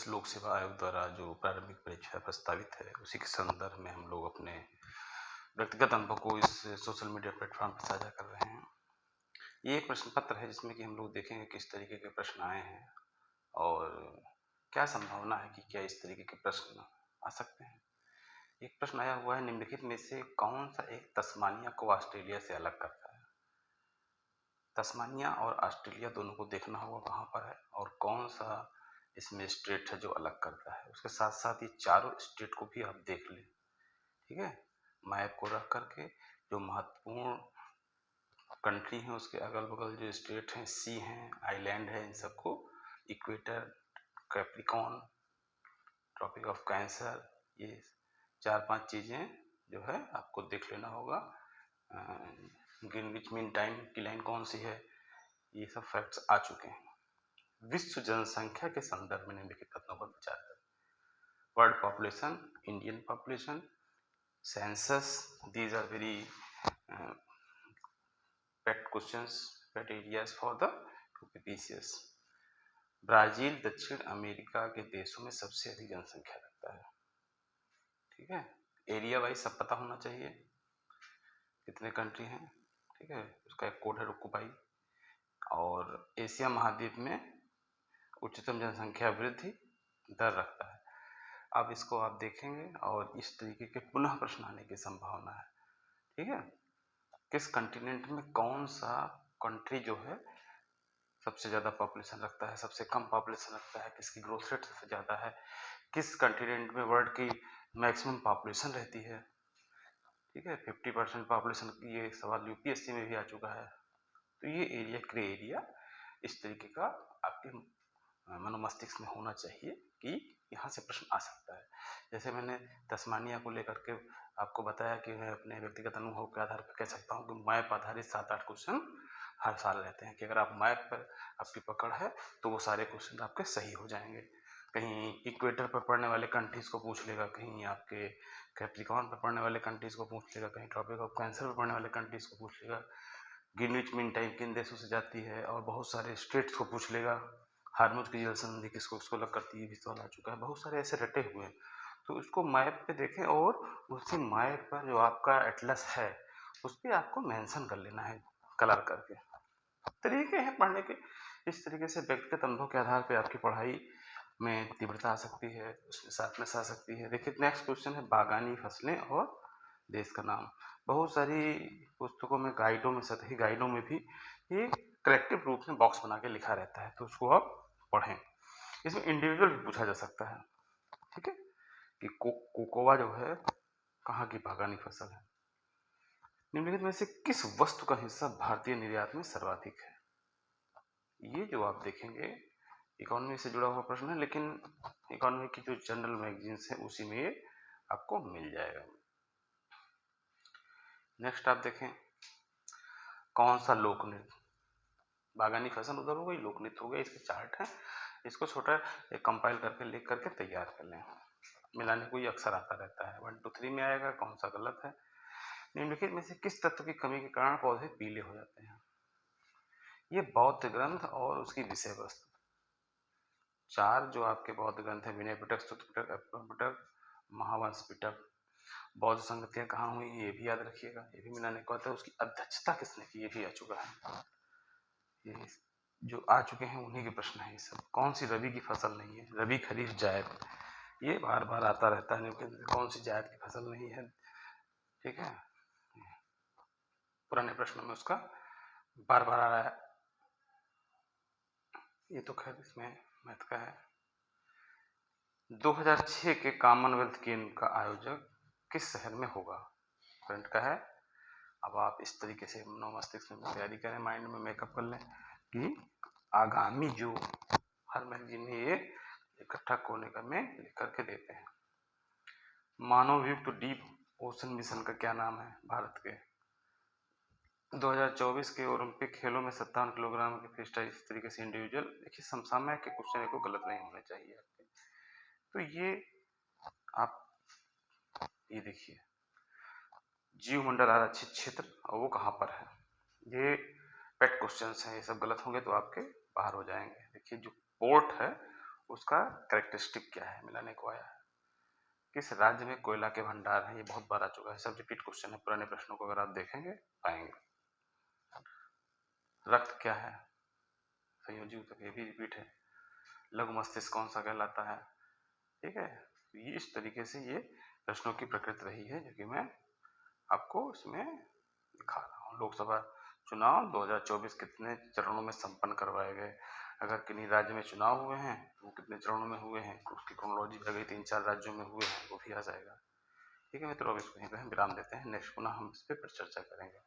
छत्तीस लोक सेवा आयोग द्वारा जो प्रारंभिक परीक्षा प्रस्तावित है उसी के संदर्भ में हम लोग अपने व्यक्तिगत अनुभव को इस सोशल मीडिया प्लेटफॉर्म पर साझा कर रहे हैं। ये एक प्रश्न पत्र है जिसमें कि हम लोग देखेंगे किस तरीके के प्रश्न आए हैं और क्या संभावना है कि क्या इस तरीके के प्रश्न आ सकते हैं। एक प्रश्न आया हुआ है, निम्नलिखित में से कौन सा एक तस्मानिया को ऑस्ट्रेलिया से अलग करता है। तस्मानिया और ऑस्ट्रेलिया दोनों को देखना होगा कहाँ पर है और कौन सा इसमें स्टेट है जो अलग करता है। उसके साथ साथ ये चारों स्टेट को भी आप देख लें, ठीक है। मैप को रख करके जो महत्वपूर्ण कंट्री हैं उसके अगल बगल जो स्टेट हैं, सी हैं, आइलैंड है, इन सबको equator, Capricorn, tropic of cancer, ये 4-5 चीज़ें जो है आपको देख लेना होगा। ग्रीनविच मीन टाइम की लाइन कौन सी है, ये सब फैक्ट्स आ चुके हैं। विश्व जनसंख्या के संदर्भ में निम्नलिखित कथनों पर विचार करें। World population, Indian population, census, these are very pet questions, pet areas for the UPPCS. Brazil दक्षिण अमेरिका के देशों में सबसे अधिक जनसंख्या रखता है, ठीक है। एरिया वाइज सब पता होना चाहिए कितने कंट्री हैं, ठीक है। उसका एक कोड है रुकुबाई। और एशिया महाद्वीप में उच्चतम जनसंख्या वृद्धि दर रखता है। अब इसको आप देखेंगे और इस तरीके के पुनः प्रश्न आने की संभावना है, ठीक है। किस कंटिनेंट में कौन सा कंट्री जो है सबसे ज़्यादा पॉपुलेशन रखता है, सबसे कम पॉपुलेशन रखता है, किसकी ग्रोथ रेट सबसे ज़्यादा है, किस कंटिनेंट में वर्ल्ड की मैक्सिमम पॉपुलेशन रहती है, ठीक है। 50% पॉपुलेशन, ये सवाल यूपीएससी में भी आ चुका है। तो ये एरिया, ग्रे एरिया, इस तरीके का आपके मनोमस्तिष्क में होना चाहिए कि यहाँ से प्रश्न आ सकता है। जैसे मैंने तस्मानिया को लेकर के आपको बताया कि मैं अपने व्यक्तिगत अनुभव के आधार पर कह सकता हूँ कि मैप आधारित 7-8 क्वेश्चन हर साल रहते हैं कि अगर आप मैप पर आपकी पकड़ है तो वो सारे क्वेश्चन आपके सही हो जाएंगे। कहीं इक्वेटर पर पढ़ने वाले कंट्रीज को पूछ लेगा, कहीं आपके कैप्रिकॉन पर पढ़ने वाले कंट्रीज को पूछ लेगा, कहीं ट्रॉपिक ऑफ कैंसर पर पढ़ने वाले कंट्रीज को पूछ लेगा, ग्रीनविच मीन टाइम किन देशों से जाती है, और बहुत सारे स्टेट्स को पूछ लेगा। हार्मोज की जल संधि किसको किसको अलग करती है भी सवाल आ चुका है। बहुत सारे ऐसे रटे हुए हैं, तो उसको मैप पे देखें और उसी मैप पर जो आपका एटलस है उस पर आपको मेंशन कर लेना है कलर करके। तरीके हैं पढ़ने के। इस तरीके से व्यक्तिगत अनुभव के आधार पर आपकी पढ़ाई में तीव्रता आ सकती है, उसमें शार्पनेस आ सकती है। देखिए नेक्स्ट क्वेश्चन है, बागानी फसलें और देश का नाम। बहुत सारी पुस्तकों में, गाइडों में, सतही गाइडों में भी ये कलेक्टिव रूप में बॉक्स बना के लिखा रहता है, तो उसको आप पढ़ें। इसमें इंडिविजुअल भी पूछा जा सकता है, ठीक है, कि कोकोआ जो है कहाँ की बागानी फसल है। निम्नलिखित में से किस वस्तु का हिस्सा भारतीय निर्यात में सर्वाधिक है। ये जो आप देखेंगे इकोनॉमी से जुड़ा हुआ प्रश्न है, लेकिन इकोनॉमी की जो जनरल मैगजीन्स है उसी में ये आपको मिल जाएगा। नेक्स्ट आप देखें, कौन सा लोक नृत्य, बागानी फसल उधर हो गई, लोक नृत्य हो गया, इसके चार्ट है, इसको छोटा एक कंपाइल करके लिख करके तैयार कर लें। मिलाने को ये अक्सर आता रहता है, 1 2 3 में आएगा, कौन सा गलत है। निम्नलिखित में से किस तत्व की कमी के कारण पौधे पीले हो जाते हैं। ये बौद्ध ग्रंथ और उसकी विषय वस्तु, 4 जो आपके बौद्ध ग्रंथ है, विनय पिटक, सूत्र पिटक, अप्पम पिटक, महावंश पिटक। बौद्ध संगतियां कहाँ हुई ये भी याद रखिएगा, ये भी मिलाने को आता है। उसकी अध्यक्षता किसने की ये भी आ चुका है। ये जो आ चुके हैं उन्हीं के प्रश्न है ये सब। कौन सी रबी की फसल नहीं है, रबी खरीफ जायद, ये बार बार आता रहता है। कौन सी जायद की फसल नहीं है, ठीक है, पुराने प्रश्नों में उसका बार बार आ रहा है। ये तो खैर इसमें मैथ का है। 2006 के कॉमनवेल्थ गेम का आयोजक किस शहर में होगा, करंट का है। अब आप इस तरीके से मनोमस्तिष्क में तैयारी करें, माइंड में मेकअप कर लें कि आगामी जो हर मैगजीन में ये इकट्ठा कोने का में लिख करके देते हैं। मानव युक्त डीप ओशन मिशन का क्या नाम है भारत के। 2024 के ओलंपिक खेलों में 57 किलोग्राम के फ्री स्टाइल इस तरीके से इंडिविजुअल। देखिए समसामयिक के क्वेश्चन को गलत नहीं होने चाहिए आपके। तो ये आप ये देखिए, जीवमंडल आरक्षित क्षेत्र और वो कहाँ पर है, ये पेट क्वेश्चंस हैं, ये सब गलत होंगे तो आपके बाहर हो जाएंगे। देखिए जो पोर्ट है उसका कैरेक्टरिस्टिक क्या है, मिलाने को आया है। किस राज्य में कोयला के भंडार हैं, ये बहुत बार आ चुका है, सब रिपीट क्वेश्चन है, पुराने प्रश्नों को अगर आप देखेंगे पाएंगे। रक्त क्या है, संयोजी ऊतक, ये भी रिपीट है। लघु मस्तिष्क कौन सा कहलाता है, ठीक है। तो ये इस तरीके से ये प्रश्नों की प्रकृति रही है, जो कि मैं आपको इसमें दिखा रहा हूँ। लोकसभा चुनाव 2024 कितने चरणों में संपन्न करवाए गए, अगर किन्हीं राज्य में चुनाव हुए हैं तो वो कितने चरणों में हुए हैं, उसकी क्रोनोलॉजी आ गई, 3-4 राज्यों में हुए हैं, वो भी आ जाएगा। ठीक है मित्रों, अब इसको यहीं पे हम विराम देते हैं, नेक्स्ट पुनः हम इस पर चर्चा करेंगे।